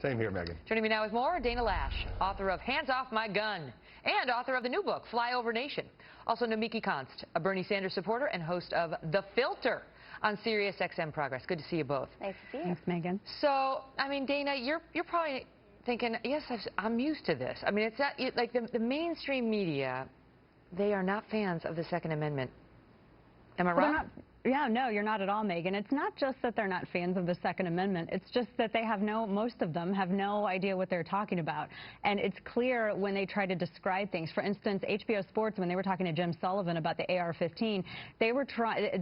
Same here, Megan. Joining me now with more, Dana Loesch, author of Hands Off My Gun, and author of the new book, Flyover Nation. Also, Nomiki Konst, a Bernie Sanders supporter and host of The Filter on Sirius XM Progress. Good to see you both. Nice to see you. Thanks, Megan. So, I mean, Dana, you're probably thinking, yes, I'm used to this. I mean, it's not, like the mainstream media, they are not fans of the Second Amendment. Am I wrong? Yeah, no, you're not at all, Megan. It's not just that they're not fans of the Second Amendment. It's just that they have most of them have no idea what they're talking about. And it's clear when they try to describe things. For instance, HBO Sports, when they were talking to Jim Sullivan about the AR-15, they were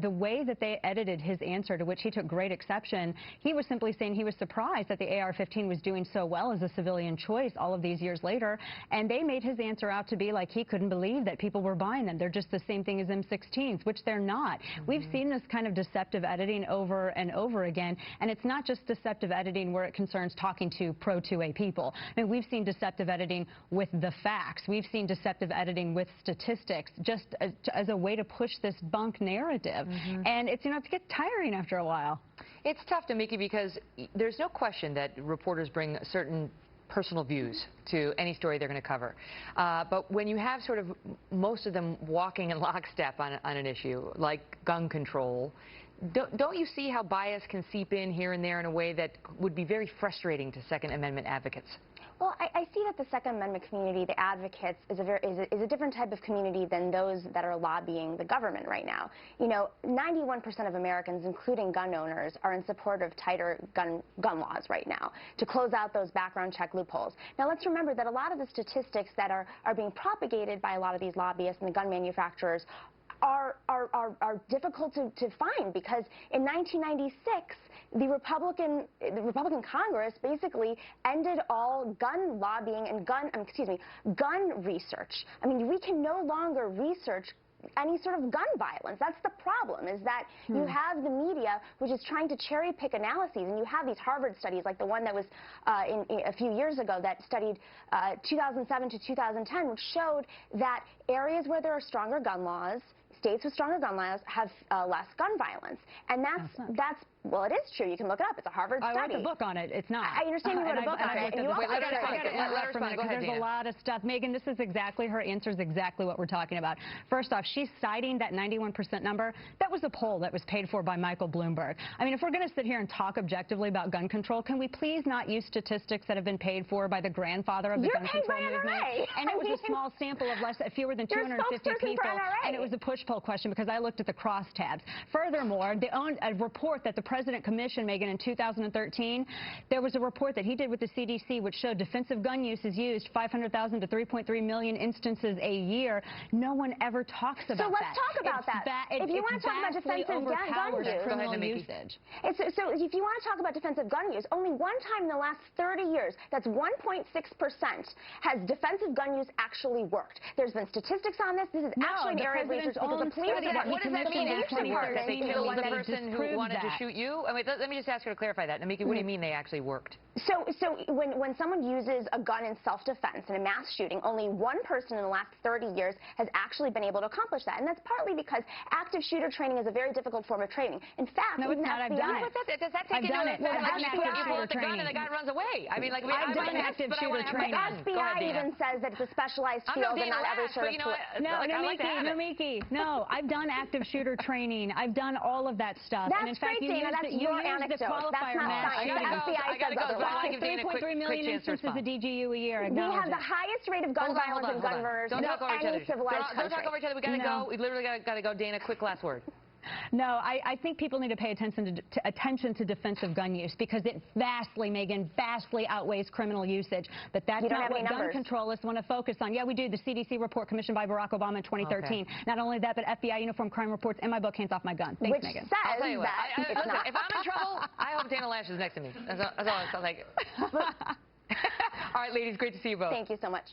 the way that they edited his answer, to which he took great exception, he was simply saying he was surprised that the AR-15 was doing so well as a civilian choice all of these years later. And they made his answer out to be like he couldn't believe that people were buying them. They're just the same thing as M16s, which they're not. We've seen this kind of deceptive editing over and over again, and it's not just deceptive editing where it concerns talking to pro-2A people. I mean, we've seen deceptive editing with the facts. We've seen deceptive editing with statistics, just as a way to push this bunk narrative. And it's, it gets tiring after a while. It's tough, Nomiki, because there's no question that reporters bring certain personal views to any story they're going to cover. But when you have sort of most of them walking in lockstep on an issue like gun control, don't you see how bias can seep in here and there in a way that would be very frustrating to Second Amendment advocates? Well, I see that the Second Amendment community, the advocates, is a different type of community than those that are lobbying the government right now. You know, 91% of Americans, including gun owners, are in support of tighter gun laws right now to close out those background check loopholes. Now, let's remember that a lot of the statistics that are being propagated by a lot of these lobbyists and the gun manufacturers are difficult to find, because in 1996, the Republican Congress basically ended all gun lobbying and gun research. I mean, we can no longer research any sort of gun violence. That's the problem, is that you have the media which is trying to cherry pick analyses, and you have these Harvard studies like the one that was a few years ago that studied 2007 to 2010, which showed that areas where there are stronger gun laws, states with stronger gun laws, have less gun violence. And that's well, it is true. You can look it up. It's a Harvard study. I wrote a book on it. It's not. I understand you wrote a book on it. And you also there's a lot of stuff. Megan, this is exactly, her answer is exactly what we're talking about. First off, she's citing that 91% number. That was a poll that was paid for by Michael Bloomberg. I mean, if we're going to sit here and talk objectively about gun control, can we please not use statistics that have been paid for by the grandfather of the gun control movement? And it was a small sample of fewer than 250 people, and it was a push poll question because I looked at the crosstabs. Furthermore, a report that the President commissioned, Megan, in 2013, there was a report that he did with the CDC which showed defensive gun use is used 500,000 to 3.3 million instances a year. No one ever talks about that. So let's talk about that. If you want to talk about defensive gun use, criminal usage. So if you want to talk about defensive gun use, only one time in the last 30 years, that's 1.6%, has defensive gun use actually worked. There's been statistics on this. This is actually an area of research because the police department. What does that mean actually worked? They killed the person who wanted to shoot you? I mean, let me just ask you to clarify that. Nomiki, what do you mean they actually worked? So when someone uses a gun in self-defense in a mass shooting, only one person in the last 30 years has actually been able to accomplish that. And that's partly because active shooter training is a very difficult form of training. In fact, no, it's not. I've done it. Does that take into account you pull out the gun and the guy runs away? I mean, like, I've done active shooter training. The FBI even says that it's a specialized field and not every sort of... No, Nomiki, no, I've done active shooter training. I've done all of that stuff. That's great, Dana. That's your anecdote. That's not science. The FBI says otherwise. 3.3 million instances of DGU a year. We have the highest rate of gun violence and gun murders in any civilized country. Don't talk over each other. We got to go. We literally got to go. Dana, quick last word. No, I think people need to pay attention to defensive gun use, because it vastly, Megan, vastly outweighs criminal usage. But that's not what gun controlists want to focus on. Yeah, we do. The CDC report commissioned by Barack Obama in 2013. Okay. Not only that, but FBI uniform crime reports and my book, Hands Off My Gun. Thanks, Which Megan. Says that it's not. If I'm in trouble, I hope Dana Loesch is next to me. That's all I sound like. All right, ladies, great to see you both. Thank you so much.